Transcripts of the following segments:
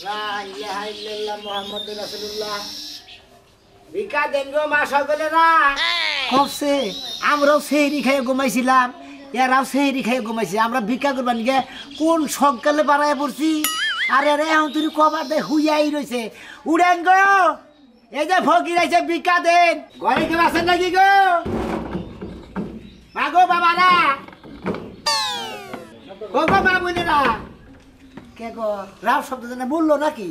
লা ইলাহা ইল্লাল্লাহ মুহাম্মাদুর রাসূলুল্লাহ। ভিক্ষা দেন গো মা সকলেরা। কবছে আমরাও সেহরি খেয়ে ঘুমাইছিলাম, এরাও সেহরি খেয়ে ঘুমাইছি। আমরা ভিক্ষা করবার নিয়ে কোন সকালে বাড়ায় পড়ছি। আরে রে এখন তুই কবার দে হুইয়াই রয়েছে। উড়েন গো, এই যে ফকির আছে ভিক্ষা দেন। ঘরে কেউ আছেন নাকি গো? মা গো বাবারা, ও গো মা বোনেরা, কে গো রাও শব্দ জানে বললো নাকি?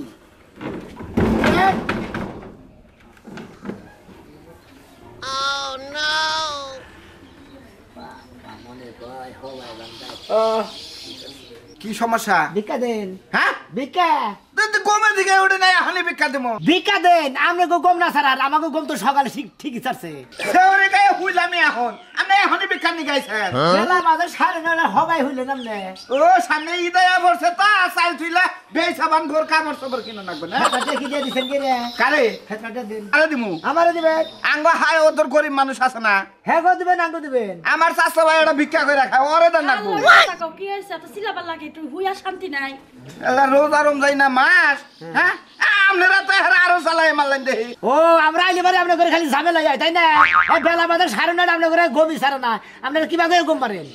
কি সমস্যা? ভিক্ষা দেন। হ্যাঁ, ভিক্ষা গমের দিকে উঠে নাই, এখনই ভিক্ষা দেবো। ভিক্ষা দেন। আমরা গম না ছাড়া আমাকে গম তো সকালে ঠিকই ছাড়ছে। সেওরে গায়ে হুইলামি এখন, আমি এখনই ভিক্ষা নিয়ে গাইছেন। বেলা বাজার 9:30 হবাই হইলেন আপনি। ও সামনে ঈদায়া বলছে তা চাল তুইলা বেই সাবান ঘর কামড় সবর কিনা লাগবে না। ফেতনাটা কি দিয়ে দিছেন কি রে? কারে ফেতনাটা দিন। আরে দিমু আমারে দিবেন। আঙ্গ হায় ওদের গরিব মানুষ আছে না, হ্যাঁ গো দিবেন, আঙ্গো দিবেন। আমার চাচা ভাই এটা ভিক্ষা করে খায়, ওরে দেন লাগবো। কি হয়েছে? এত সিলাবার লাগে, একটু হুইয়া শান্তি নাই। এলা রোজা রমজাই না মাস, হ্যাঁ আপনারা তো আরো চালাই মারলেন দেখি। ও আমরা আইলে বারে আপনার করে খালি ঝামেলা যায় তাই না? এই বেলা বাজার 9:30 আপনার করে গমই ছাড়ে না। আপনারা কিভাবে গম পারেন?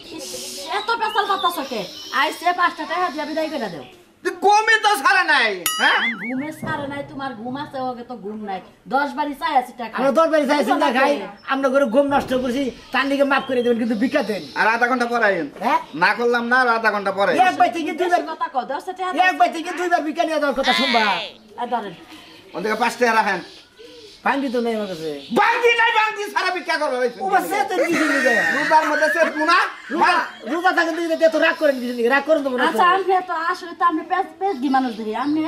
এত পেশাল পাতা চকে আইসে 5টা টাকা দিয়া বিদায় করে দেও। গমি তো ছাড়া নাই, হ্যাঁ ঘুমে সারে নাই, তোমার ঘুম আছে, ওকে তো ঘুম নাই। 10 বাড়ি চাই আছে টাকা। আমরা 10 বাড়ি চাইছি না খাই, আমরা করে গম নষ্ট করছি, তার লিগে মাফ করে দেবেন, কিন্তু ভিক্ষা দেন। আর আধা ঘন্টা পরে আইন। হ্যাঁ না করলাম না, আর আধা ঘন্টা পরে। এক বাই থেকে দুইবার কথা কও, 10 টাকা এক বাই থেকে দুইবার ভিক্ষা নিয়ে যাওয়ার কথা শুনবা। আর ধরেন ওদিকে 5 টাকা রাখেন। পাঙ্গি তো নেই আমার কাছে। বাঙ্গি নাই, বাঙ্গি সারা ভিক্ষা করবে হইছে। ও বাসে তো দিছি নিবে। রোজার মধ্যে সে পুনা রোজা থাকে দিতে তো রাগ করেন দিছি, রাগ করেন তো না। আচ্ছা আপনি তো আসলে তো আপনি পেজ দি মানুষ ধরি, আপনি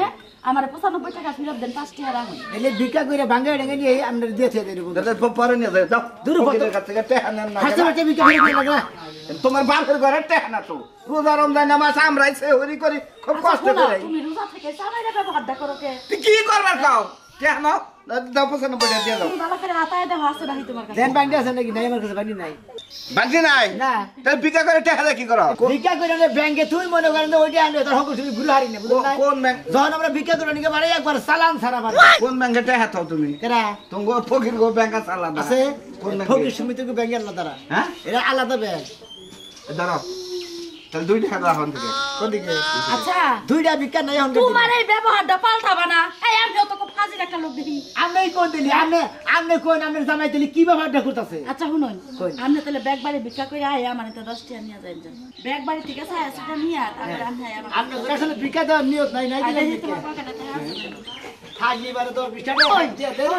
আমার 95 টাকা ফেরত দেন, 5 টাকা রাখুন। এলে ভিক্ষা কইরা ভাঙা ডেঙ্গা নিয়ে আমরা দিয়েছে এরকম। পরে নিয়ে যাও, যাও দূর ফকিরের কাছ থেকে টাকা নেন না। হাসি মাঠে ভিক্ষা করে দিয়ে লাগা। তোমার বাপের ঘরে টাকা না তো। রোজা রমজান নামাজ আমরাই সেহরি করি, খুব কষ্ট শোনো, করে। তুমি রোজা থেকে সামাইরা ব্যবহারটা করো কে? তুই কি করবার খাও? টাকা নাও, দাও 95 টাকা দিয়ে দাও। তুমি ভালো করে হাতায় দাও, আছে নাকি তোমার কাছে? দেন বাঙ্গি আছে নাকি? নাই আমার কাছে বাঙ্গি নাই। বাঙ্গি নাই না তাহলে ভিক্ষা করে টাকা দিয়ে কি করো? ভিক্ষা করে আনলে ব্যাংকে তুই মনে করেন ওইটা আনলে তোর হকর তুমি ভুল হারি না, বুঝলেন না? কোন ব্যাংক? যখন আমরা ভিক্ষা করে নিকে বাড়ি একবার চালান ছাড়া বাড়ি কোন ব্যাংকে টাকা থাও তুমি? কেরা তুমি ফকির গো ব্যাংক আছে আলাদা। আছে কোন ব্যাংকে? ফকির সমিতি ব্যাংকে আলাদা তারা, হ্যাঁ এরা আলাদা ব্যাংক। দাঁড়াও, তাহলে 2 টাকা দাও এখন থেকে। কোনদিকে? আচ্ছা দুইটা ভিক্ষা নাই এখন। তোমার এই ব্যবহারটা পাল্টাবা না। এই আমিও তো খুব ফাজিল একটা লোক দেখি। আমি কোন দিলি আপনি কোন আপনার জামাই দিলি কি ব্যাপারটা করতেছে? আচ্ছা শুনুন, কই? আপনি তাহলে ব্যাগ বাড়ি ভিক্ষা করে আয়, আমার তো 10 টাকা নিয়ে যাই। ব্যাগ বাড়ি ঠিক আছে, সেটা নিয়ে আর তারপরে আমি আমার আপনার আসলে ভিক্ষা দেওয়ার নিয়ত নাই নাই দিলেন ভিক্ষা। তোমার পকেটে টাকা আছে না? খালি বারে 10 20 টাকা দিয়ে দেন।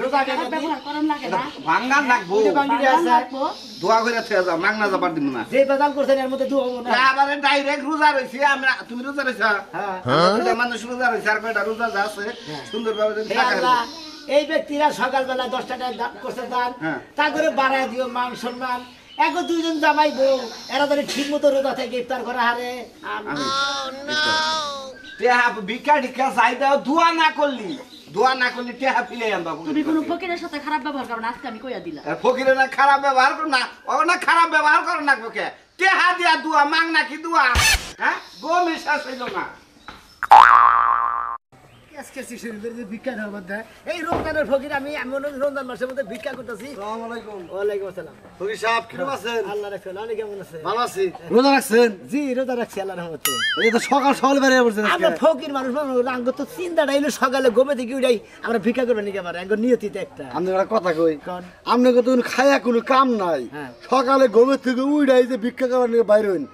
রোজা টাকা ব্যবহার করেন লাগে না? ভাঙ্গান লাগবো, ওই যে বাঙ্গি আছে লাগবো। দোয়া করে থুয়ে যাও, মাগনা যাবার দিব না। যে বাজার করছেন এর মধ্যে দু হবো না। আবার ডাইরেক্ট রোজা রইছি আমরা। তুমি রোজা রইছা? হ্যাঁ মানুষ রোজা রইছে, আর কয়টা রোজা যা আছে সুন্দরভাবে যদি হে টাকা আল্লাহ, দিও। এই ব্যক্তিরা সকালবেলা 10 টাকা করছে দান, হ্যাঁ। তা করে বাড়ায় দিও মান সম্মান। এখন দুইজন জামাই বউ, এরা ধরে ঠিক মতো রোজা থেকে ইফতার করা হারে। টেহা ভিক্ষা টিক্ষা চাই দাও, দোয়া না করলি টেহা ফিলে আনবা। তুমি কোনো ফকিরের সাথে খারাপ ব্যবহার করো না, আজকে আমি কইয়া দিলাম। ফকিরে না খারাপ ব্যবহার করো না, ও না খারাপ ব্যবহার করো না কে? টেহা দিয়া দোয়া মাং না কি দোয়া? হ্যাঁ গো বিশ্বাস হইল না। আজকে শিশুদের যে ভিক্ষা দেওয়ার মধ্যে এই রমজানের ফকির আমি রমজান মাসের মধ্যে ভিক্ষা করতেছি। আসসালামু আলাইকুম। ওয়ালাইকুম আসসালাম। ফকির সাহেব কেমন আছেন? আল্লাহ রাখছেন, আপনি কেমন আছেন? ভালো আছি। রোজা রাখছেন? জি রোজা রাখছি আল্লাহর রহমতে। এই তো সকাল সকাল বেরিয়ে পড়ছেন আজকে। আমরা ফকির মানুষ আঙ্গ তো চিন্তাটা এলো সকালে ঘুমে থেকে উঠাই আমরা ভিক্ষা করবো নিকে পারে আঙ্গ নিয়তিতে একটা। আমি একটা কথা কই, কোন? আপনাকে তো খায়া কোনো কাম নাই, হ্যাঁ। সকালে ঘুমের থেকে উঠাই যে ভিক্ষা করার নিয়ে বাইরে হইন,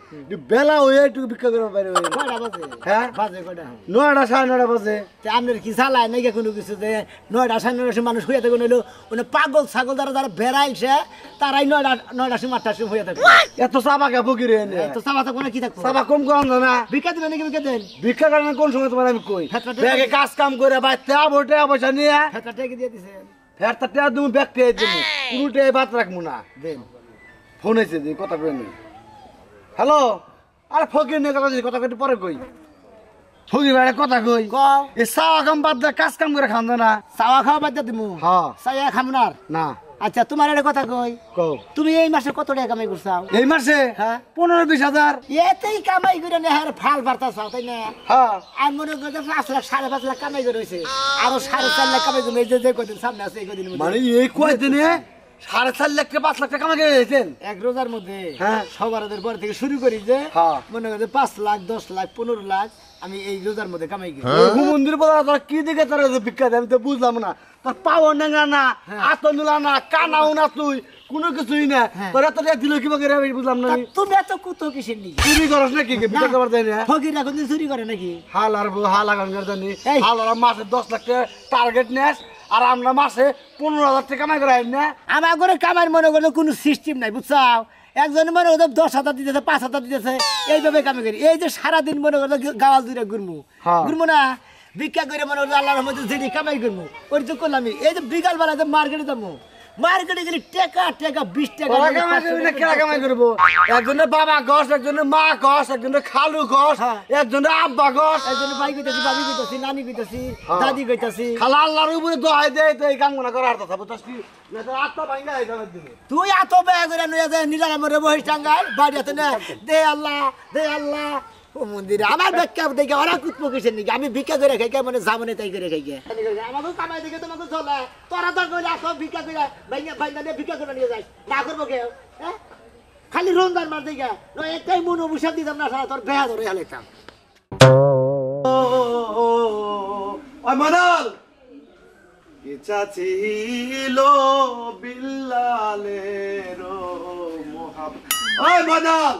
বেলা হয়ে একটু ভিক্ষা করার বাইরে হইন। কয়টা বাজে? হ্যাঁ বাজে কয়টা? 9টা 9:30 বাজে। তে আপনার কি চালায় নাকি কোনো কিছু যে 9টা 9:30 মানুষ হইয়া থাকুন হইলো মানে পাগল ছাগল যারা বেড়াইছে তারাই 9টা 8টার সময় হইয়া থাকবে। এত চাপা কে ফকির এনে তো চাবা থাকবো না কি থাকবো? চাপা কম কম না। ভিক্ষা দিবেন নাকি ভিক্ষা দেন? ভিক্ষা করেন কোন সময় তোমার আমি কই, ফেতরাটা- ব্যাগে কাজ কাম করে বাইতে আবটে পয়সা নিয়ে ফেতরা টেকে দিয়ে দিছেন ফেরতা টেয়া তুমি ব্যাগ পেয়ে দেবো, কোনোটাই বাদ রাখবো না। দেন। ফোন হয়েছে যে কথা কই নি। হ্যালো, আরে ফকির নিয়ে কথা কই পরে কই। ফকির ভাই কথা কই, কও এই চাওয়া কাম বাদ দিয়ে কাজ কাম করে খান না। চাওয়া খাওয়া বাদ দিমু। হ্যাঁ চাইয়া খাম না আর। না আচ্ছা তোমার একটা কথা কই কও তুমি এই মাসে কত টাকা কামাই করছাও এই মাসে হ্যাঁ 15-20 হাজার। এতেই কামাই করে না আর ফাল বার্তা চাও তাই না হ্যাঁ আমি মনে করি 5 লাখ 5.5 লাখ কামাই করে হয়েছে আরো 4.5 লাখ কামাই করে যে কদিন সামনে আছে এই কদিন মানে এই কয়দিনে 4.5 লাখ থেকে 5 লাখ টাকা কামাই গেছেন এক রোজার মধ্যে হ্যাঁ। সবার পর থেকে শুরু করি যে হ্যাঁ। মনে করি 5 লাখ 10 লাখ 15 লাখ আমি এই রোজার মধ্যে কামাই করি মন্দির বলা তোর কি দিকে তোর ভিক্ষা দেয় আমি তো বুঝলাম না তোর পাও নেঙ্গা না আত নিলা না কানাও না তুই কোনো কিছুই না তোর এত টাকা দিল কিবা করে আমি বুঝলাম না তা তুমি এত কুতো কিসের নি চুরি করস নাকি ভিক্ষা করবার দেয় না ফকির এখন চুরি করে নাকি হাল আর হাল আগানোর জানি এই। হাল আর মাসে 10 লাখ টাকা টার্গেট নেস আর আমরা মাসে 15,000 টাকা কামাই করে না আমার ঘরে কামার মনে করলে কোনো সিস্টেম নাই বুঝছাও একজন মনে করো 10,000 দিতেছে 5,000 দিতেছে এইভাবে কামাই করি এই যে সারাদিন মনে করলো গাওয়াল দূরে ঘুরমু হ্যাঁ। ঘুরমু না ভিক্ষা করে মনে করলো আল্লাহর রহমতে যেটি কামাই করবো ওই তো করলাম এই যে বিকাল বেলা যে মার্কেটে যাবো মার্কেটে গেলে টাকা 20 টাকা ওরা কামাই করবি না কেনা কামাই করবো একজনের বাবা গছ একজনের মা গছ একজনের খালু গছ হ্যাঁ। একজনের আব্বা গছ একজন ভাই কইতাছি ভাবি কইতাছি নানি কইতাছি দাদি কইতাছি খালা আল্লাহর উপরে দোহাই দেয় তো এই কাম গুলো করার কথা বুঝছিস না তো আত্মা ভাঙা এই দামের দিনে তুই এত ব্যয় করে নিয়ে যায় নিরালা মরে বহিস টাঙ্গাল বাড়ি আছে না দে আল্লাহ ও মন্দিরে আমার ভিক্ষা দেখে ওরা কুতপো কিসের নাকি আমি ভিক্ষা করে খাই মানে জামনে তাই করে খাই আমাকে কামাই দেখে তোমাকে চলে তোরা তো করে আসো ভিক্ষা করে ভাইয়া নিয়ে ভিক্ষা করে নিয়ে যাই না করবো কেউ হ্যাঁ খালি রমজান মার দেখে একটাই মন অবসাদ দিতাম না সারা তোর বেহা ধরে হেলাইতাম ওই মদল ইচ্ছা ছিল বিল্লালের মোহাব্বত ওই মদল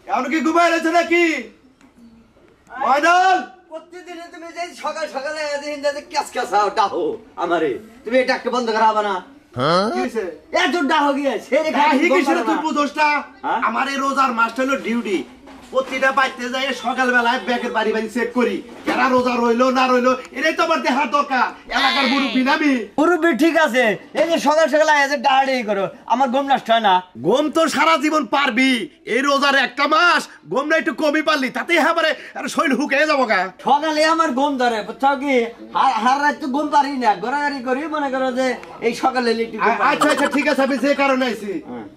এমন কি ঘুমাই রয়েছে নাকি মদল প্রতিদিনে তুমি যে সকাল সকালে ক্যাস ক্যাসাও ডাহো আমারে তুমি এই ডাকতে বন্ধ করা হবে না কি হয়েছে এত ডাহো গিয়ে সে কাহি কিসের তুই বুঝোসটা হ্যাঁ? আমার এই রোজার মাসটা হলো ডিউটি প্রতিটা বাইতে যাই সকালবেলায় ব্যাগের বাড়ি বাড়ি চেক করি যারা রোজা রইলো না রইলো এটাই তো আমার দেখার দরকার এলাকার মুরব্বী নামি মুরব্বী ঠিক আছে এই যে সকাল সকালে আয় ডাহাড়ি করো আমার ঘুম নষ্ট হয় না গম তো সারা জীবন পারবি এই রোজার একটা মাস গম না একটু কমই পারলি তাতেই হ্যাঁ শরীর হুকে যাবো গা সকালে আমার ঘুম ধরে বুঝছো কি হার রাত তো ঘুম পারি না গড়াগড়ি করি মনে করো যে এই সকালে লিটি আচ্ছা আচ্ছা ঠিক আছে আমি যে কারণে আইছি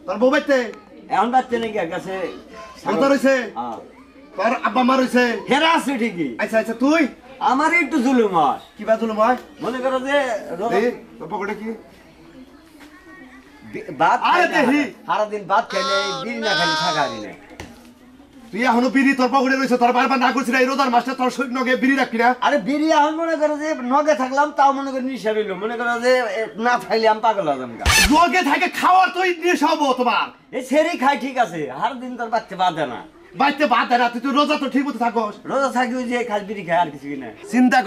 তোর বউ বাইতে এখন বাচ্চা নাকি কাছে কথা রয়েছে তোর আব্বা মা রয়েছে হেরা আছে ঠিকই আচ্ছা আচ্ছা তুই আমার একটু জুলুম হয় কিবা তুলো ভাই মনে করো যে তোর পকেটে কি ভাত আরে দেখি। সারাদিন ভাত খাইলে বিড়ি না খাইলে থাকা হারি না তুই এখনো বিড়ি তোর পকেটে রয়েছে তোর বারবার না করছিস এই রোজার মাসটা তোর শরীর নগে বিড়ি রাখবি না আরে বিড়ি এখন মনে করো যে নগে থাকলাম তাও মনে করি নিশা রইল মনে করো যে না খাইলে আমি পাগল হলাম গা লগে থাকে খাওয়ার তো নেশা হবো তোমার এই ছেড়ে খাই ঠিক আছে হার দিন তোর বাচ্চা বাঁধে না বাইতে বাদ দেয় না তুই তো রোজা তো ঠিক মতো থাকোস রোজা থাকি ওই যে খাল বিড়ি খাই আর কিছু কিনা চিন্তা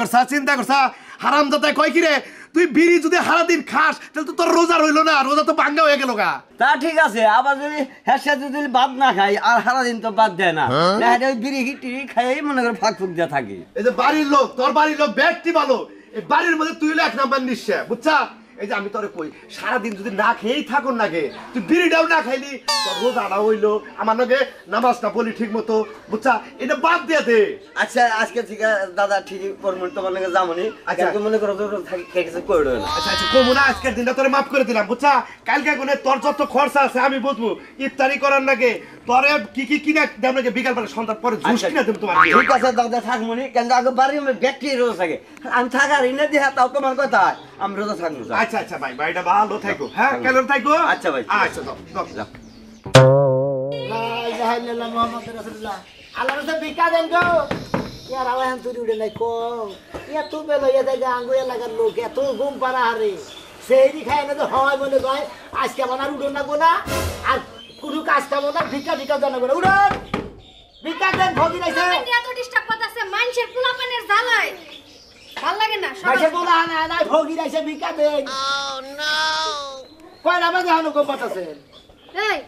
করছা হারাম দাতায় কয় কি রে তুই বিড়ি যদি সারাদিন খাস তাহলে তো তোর রোজা রইলো না রোজা তো ভাঙ্গা হয়ে গেল গা তা ঠিক আছে আবার যদি হ্যাঁ যদি ভাত না খাই আর সারাদিন তো বাদ দেয় না ওই বিড়ি টিড়ি খাই মনে করে ফাঁক ফুক দিয়ে থাকি এই যে বাড়ির লোক তোর বাড়ির লোক ব্যক্তি ভালো এই বাড়ির মধ্যে তুই হলো 1 নাম্বার নিশ্চয় বুঝছা এই যে আমি তোরে কই সারাদিন যদি না খেয়েই থাকুন নাগে তুই বিড়িটাও না খাইলি তোর রোজাটা হইলো আমার নাগে নামাজটা বলি ঠিক মতো বুঝছা এটা বাদ দিয়ে দে আচ্ছা আজকে ঠিক আছে দাদা ঠিকই পরমন তোমার নাকি যামনি আচ্ছা। আজকে মনে করো থাকি কিছু করে না আচ্ছা আচ্ছা কমু না আজকের দিনটা তোরে মাফ করে দিলাম বুঝছা কালকে কোনে তোর যত খরচা আছে আমি বুঝবো ইফতারি করার নাগে তোরে কি কি কিনা দেব নাকি বিকাল বেলা সন্ধ্যার পরে জুস কিনা দেব তোমার ঠিক আছে দাদা থাকমনি কিন্তু আগে বাড়ি আমি ব্যাটারি রোজ থাকে আমি থাকার ইনে দিয়ে তাও তোমার কথা আমি রোজা থাকবো আচ্ছা আচ্ছা ভাই ভাইটা ভালো থাকো হ্যাঁ কেমন থাকো আচ্ছা ভাই। আচ্ছা দাও আল্লাহর কাছে ভিক্ষা দেন গো ইয়ার আওয়াজ তুই উড়ে নাই কো ইয়া তো বেলা ইয়া যায় আঙ্গু এলাকার লোক এত ঘুম পারা হারে সেই খায় না তো হয় বলে কয় আজকে আমার আর উড়ন লাগবো না আর কোনো কাজ কামো না ভিক্ষা জানাবো না উড়ন ভিক্ষা দেন ভগি নাইছে এত ডিস্টার্ব করতেছে মানুষের পোলাপানের জ্বালায় ভাল লাগে না মাইসে বলা না না ভগি নাইছে ভিক্ষা দেন কয় না বাজে হানো কম পাতাছে এই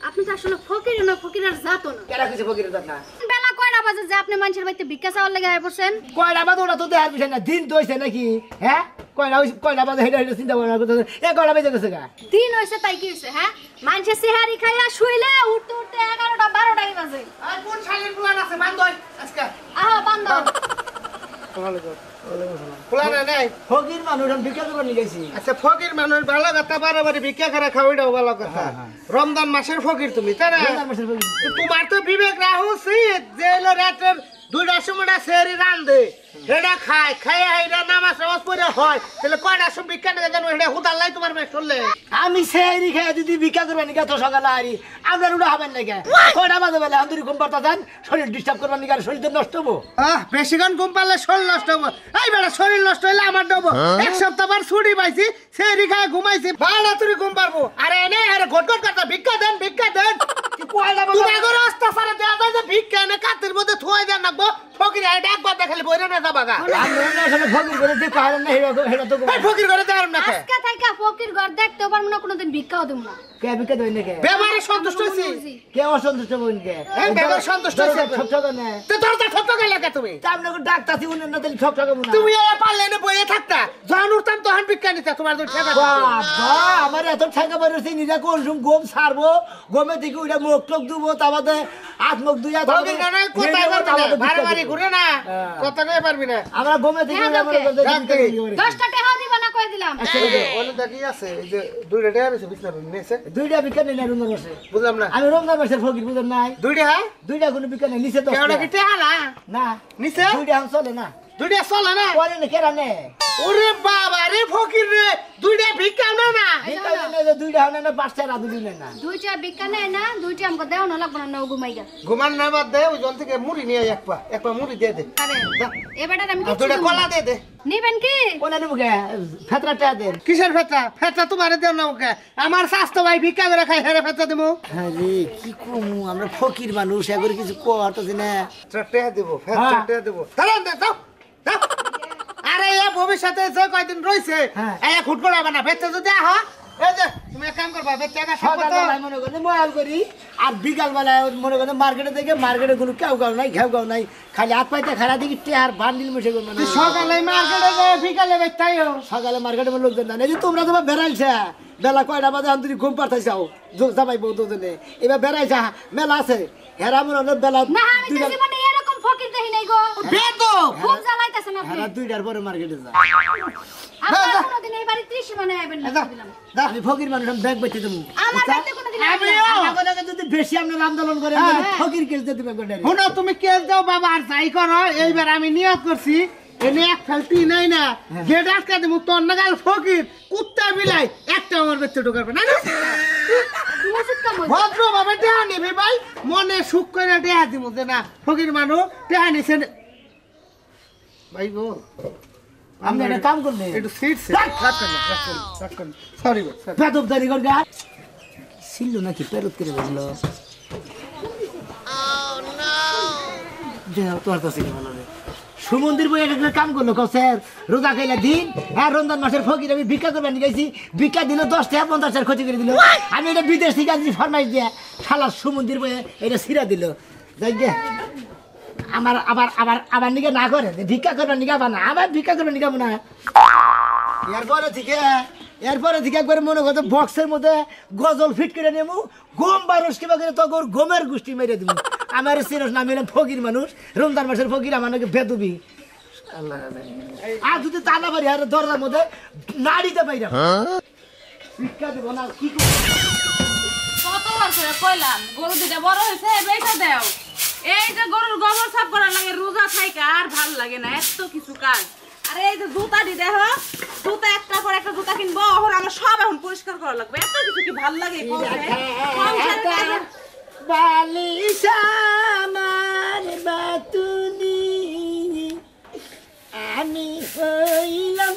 আপনি তো আসলে ফকির না ফকিরের জাতো না কেডা কিছু ভগির দান না বেলা কয়টা বাজে যে আপনি মানুষের বাড়িতে ভিক্ষা চাওয়ার লাগে আয় পড়ছেন কয়টা বাজে ওটা তো দেখার বিষয় না দিন তো হইছে নাকি হ্যাঁ কয়টা বাজে হেডা হেডা চিন্তা ভাবনা করতেছে কয়টা বেজে গেছে গা দিন হইছে তাই কি হইছে হ্যাঁ মানুষের সিহারি খাইয়া শুইলে উঠতে উঠতে 11টা 12টাই বাজে আর কোন শালির প্ল্যান আছে মান দই আজকে আহা বান্দর পোলা না নাই ফকির মানুষ আমি ভিক্ষা করবার নিয়ে গেছি। আচ্ছা ফকির মানুষ ভালো কথা বারবার ভিক্ষা করে খাওয়াইটাও ভালো কথা রমজান মাসের ফকির তুমি তাই না রমজান মাসের ফকির। তো তোমার তো বিবেক রাখা উচিত যে হলো রাতের 2টার সময় সেহরি রান্ধে এটা খায় খায় এটা নামাজ টামাজ পড়ে হয় তাহলে কয়টার সময় ভিক্ষা নিয়ে জানো এটা হুদাল্লাই তোমার মেয়ে শুনলে আমি সেহরি খেয়ে যদি ভিক্ষা করবার নিয়ে তো সকালে আরি আপনার উড়া হবেন না কে কয়টা বাজে বেলা আমি ঘুম পাড়তা যান শরীর ডিস্টার্ব করবার নিয়ে শরীর তো নষ্ট হবো। বেশিক্ষণ ঘুম পারলে শরীর নষ্ট হবো এই বেটা শরীর নষ্ট হইলে আমার ডবো এক সপ্তাহ পর ছুটি পাইছি সেহরি খায় ঘুমাইছি ভালো তুমি ঘুম পারবো আরে এনে আরে ঘট ঘট করতে ভিক্ষা দেন তুমি আগর রাস্তা সারা দেয়া যায় যে ভিক্ষা এনে কাতের মধ্যে থুয়াই দেন নাকবো ফকির এটা একবার দেখালে বইরা না যাবাগা ফকির করে দেখো হারেন না হেটা তো ফকির করে দেওয়ার না আজকে থাইকা ফকির ঘর দেখতেও পারবো না কোনোদিন ভিক্ষাও দেবো না কে ভিক্ষা দেবেন না কে ব্যবহারে সন্তুষ্ট হইছি কে অসন্তুষ্ট হবেন কে এই ব্যবহার সন্তুষ্ট হইছি ঠক ঠক না তো দরজা ঠক ঠক লাগে তুমি তা আপনাকে ডাক্তারছি উনি না দিলে ঠক ঠক না তুমি এ পারলে না বইয়ে থাকতা যখন উঠতাম তখন ভিক্ষা নিতে তোমার তো ঠেকা বাবা আমার এত ঠেকা বেরোছে নিজে কোনসুম গম ছাড়বো গমে থেকে ওইটা মুখ টক দুবো তারপরে হাত মুখ দুইয়া ফকির না কোথায় করতে ভারে ভারে ঘুরে না কথা কই পারবি না আমরা গমে থেকে ওইটা মনে করতে 10টা টাকা দিবা না কই দিলাম ওলে দেখি আছে এই যে দুইটা টাকা আছে বিছনা নিছে দুইটা বিজ্ঞা নেই না রমজান মাসে বুঝলাম না আমি রমজান মাসের ফকির বুঝেন নাই দুইটা হ্যাঁ দুইটা কোনো বিজ্ঞা নেই নিচে তো কেওড়া কি টাকা না না নিছে দুইটা হাম চলে না দুইটা চলে না পরে না কেরা নে ওরে বাবা রে ফকির রে দুইটা ভিক্ষা না না ভিক্ষা নেই যে দুইটা হাম না পাঁচটা রাত দুই না 2টা ভিক্ষা নেয় না 2টা আমাকে দেও না লাগবে না নও ঘুমাইগা ঘুমান না বাদ দে ওই জন থেকে মুড়ি নিয়ে এক পা মুড়ি দিয়ে দে আরে এবারে আমি আর কিছু দুইটা দেবো না। কলা দিয়ে দে নিবেন কি কোনা নেবো কে ফেতরা টা দেন কিসের ফেতা ফেতা তোমারে দেও না ওকে আমার স্বাস্থ্য ভাই ভিক্ষা করে খাই হেরে ফেতা দেবো আরে কি কমু আমরা ফকির মানুষ এগুলো কিছু করতেছি না টাকা দেবো ফেতা টাকা দেবো দাঁড়ান দে দাও দাও আরে এ ভবিষ্যতে যে কয়দিন রইছে হ্যাঁ। এ খুট করে না ফেতা যদি আহ এই যে তুমি এক কাম করবা ফেতা টাকা সব তো সকালবেলায় মনে করেন ময়াল করি আর বিকালবেলায় মনে করেন মার্কেটে থেকে মার্কেটে কোনো কেউ গাও নাই ঘেউ গাও নাই খালি হাত পাইতে খাড়া দিকে টেহার বান্ডিল মিশে করবো না সকালে মার্কেটে যায় বিকালে বেচতাইও সকালে মার্কেটে লোকজন জানে যে তোমরা তোমার বেড়াইছে বেলা কয়টা বাজে আমি ঘুম পাঠাইছ যাবাই বউ দুজনে এবার বেড়াইছা মেলা আছে হেরা মনে হলো বেলা না আমি তো জীবনে এরকম ফকির দেখি নাই গো বেদব খুব জ্বালাইতাছে না আপনি হেরা 2টার পরে মার্কেটে যায় আপনারা কোনোদিন এই বাড়ি 30 মানে আইবেন না কই দিলাম আমি ফকির মানুষ আমি ব্যাগ বেচে দেবো আমার বাড়িতে কোনোদিন আইবেন না আমিও আমাকে যদি বেশি আপনার আন্দোলন করেন হ্যাঁ, তাহলে হ্যাঁ। ফকির কেস দিয়ে দেবে গোটারি শোনো তুমি কেস দাও বাবা আর যাই করো এইবার আমি নিয়ত করছি এনে এক ফেলতি নাই না গেট আটকা দেবো তোর নাগাল ফকির কুত্তা বিলাই একটা আমার বেঁচে ঢোকাবে না না? তুমি উচিত কাম হইছে ভদ্র ভাবে টেহা নিবি ভাই মনে সুখ করে টেহা দিব যে না ফকির মানুষ টেহা নিছে না। ভাই গো আপনি একটা কাম করলেন একটু সিট সরি বেদব দাঁড়ি করে গা ছিল নাকি পেরত করে বসলো তোমার কাছে কি ভালো রে সুমন্দির বই একটা কাম করলো স্যার রোজা খাইলা দিন হ্যাঁ রমজান মাসের ফকির আমি ভিক্ষা করবেন গেছি ভিক্ষা দিল 10 টাকা 50 টাকা ক্ষতি করে দিল আমি এটা বিদেশ থেকে আনছি ফরমাইশ দিয়ে শালা সুমন্দির বইয়ে এটা সিরা দিল যাই গে আমার আবার আবার আবার নিকে না করে ভিক্ষা করবেন নিকে আবার না আবার ভিক্ষা করবেন নিকে না এরপরে থেকে একবার মনে করতো বক্সের মধ্যে গজল ফিট করে নেবো গম বারস কিবা করে তো গমের গোষ্ঠী মেরে দিব আমার সিরস নাম এলাম ফকির মানুষ রমজান মাসের ফকির আমার নাকি বেদবি আর যদি তা না পারি আর দরজার মধ্যে নাড়িতে পাইরা শিক্ষা দেবো না কি কতবার করে কইলাম গরু দুটা বড় হয়েছে বেচা দেও এই যে গরুর গোবর সাফ করা লাগে রোজা থাইকা আর ভাল লাগে না এত কিছু কাজ আরে এই যে জুতা দি দেখো জুতা একটা পর একটা জুতা কিনবো এখন আমার সব এখন পরিষ্কার করা লাগবে এত কিছু কি ভাল লাগে বালিশ আমার বাতুনি আমি হইলাম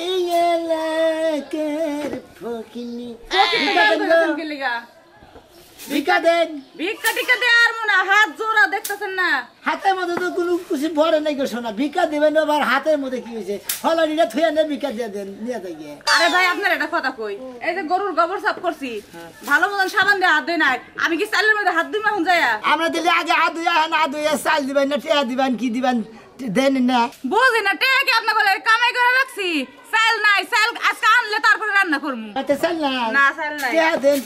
এই এলাকার ফকিনি ভিক্ষা দেন ভিক্ষা টিকা দে আর মনে হাত জোড়া দেখতেছেন না হাতের মধ্যে তো কোনো কিছু ভরে নাই গো শোনা ভিক্ষা দিবেন আবার হাতের মধ্যে কি হয়েছে হলানিটা থুয়া নেই ভিক্ষা দিয়ে দেন নিয়ে যাই গিয়ে আরে ভাই আপনার এটা কথা কই এই যে গরুর গোবর সাফ করছি ভালো মতন সাবান দিয়ে হাত দেয় নাই আমি কি চালের মধ্যে হাত দিই এখন যাইয়া আমরা দিলে আগে হাত ধুয়া না ধুয়া চাল দিবেন না টেয়া দিবেন কি দিবেন দেন না বুঝি না টেয়া কি আপনার বলে কামাই করে রাখছি চাল নাই চাল আজকে আনলে তারপরে রান্না করবো হাতে চাল না না চাল নাই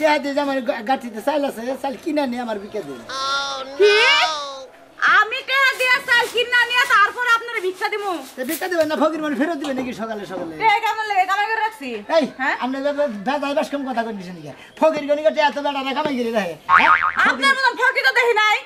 টেয়া দেন আমার গাঠিতে চাল আছে চাল কিনা নিয়ে আমার ভিক্ষা দেন কি আমি টেয়া দিয়া চাল কিনা নিয়ে তারপর আপনার ভিক্ষা দিমু ভিক্ষা দিবেন না ফকির মানে ফেরত দিবেন নাকি সকালে সকালে এই কেমন লাগে কামাই করে রাখছি এই হ্যাঁ আপনি বেদাই বাস কম কথা কইছেন নাকি ফকির গনি গটে এত বেড়া রাখা মাই গেলি রে আপনার মতন ফকির তো দেখি নাই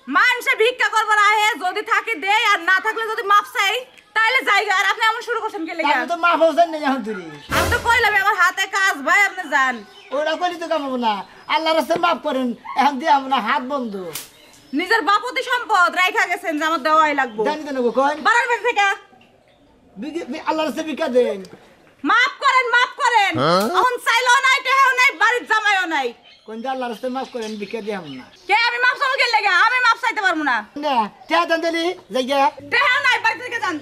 মানুষে ভিক্ষা করবার আহে যদি থাকে দেয় আর না থাকলে যদি মাপ চাই তাইলে জায়গা আর আপনি এমন শুরু করছেন কে লেগে আমি তো মাফ হোসেন না এখন তুই আমি তো কইলাম আমার হাতে কাজ ভাই আপনি যান ওরা কইলি তো কামাবো না আল্লাহর রাস্তায় মাফ করেন এখন দিয়ে আমরা হাত বন্ধ নিজের বাপতি সম্পদ রাইখা গেছেন যে আমার দেওয়াই লাগবো জানি তো না কই বাড়ার বের থেকে আল্লাহর রাস্তায় ভিক্ষা দেন মাফ করেন এখন চাইলেও নাই টেহাও নাই বাড়ির জামাইও নাই কোন যে আল্লাহর রাস্তায় মাফ করেন ভিক্ষা দিয়াম না কে আমি মাপ চাবো কে লেগে আমি মাপ চাইতে পারবো না না টেহা দেন দিলি জায়গা টেহাও নাই বাড়ি থেকে যান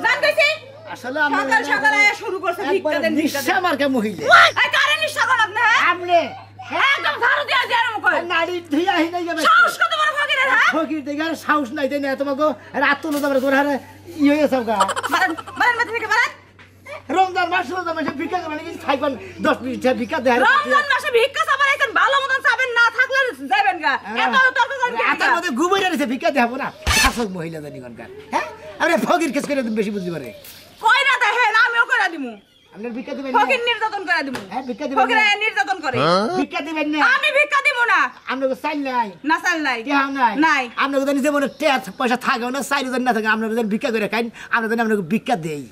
যান কইছি আসলে সকাল সকালে শুরু করছে ভিক্ষা দেন ভিক্ষা দেন নিঃশ্বা মার্কা মহিলা এই কারে নিশা করেন আপনি হ্যাঁ আপনি একদম ঝাড়ু দিয়া দিয়া মুখ নারী ধুই আহি নাই যাবে সাহস কত বড় ফকিরের হ্যাঁ ফকির দেখে আর সাহস নাই দেয় না তোমাকে রাত তো নদা করে হারে ই হয়ে সব গা বাড়ান বাড়ি থেকে বাড়ান রমজান মাস ভিক্ষা করে নাকি খাইবেন 10 মিনিট ভিক্ষা দেয় রমজান মাসে ভিক্ষা চাবার আইছেন ভালো মতন চাবেন না থাকলে যাবেন গা এত তর্ক করেন আতার মধ্যে গুবই রয়েছে ভিক্ষা দেবো না শাসক মহিলা জানি কোনকার হ্যাঁ আপনি ফকির কেস করে বেশি বুঝতে পারে কই না দেখেন আমিও করে দিমু আপনার ভিক্ষা দিবেন ফকির নির্যাতন করে দিমু হ্যাঁ ভিক্ষা দিবেন ফকির নির্যাতন করে ভিক্ষা দিবেন না আমি ভিক্ষা দিব না আপনাকে চাই নাই না চাল নাই টেহাও নাই নাই আপনাকে জানি যে মনে টেয়া পয়সা থাকেও না চাইলে জানি না থাকে আপনার ভিক্ষা করে খাই আমরা জানি আপনাকে ভিক্ষা দেই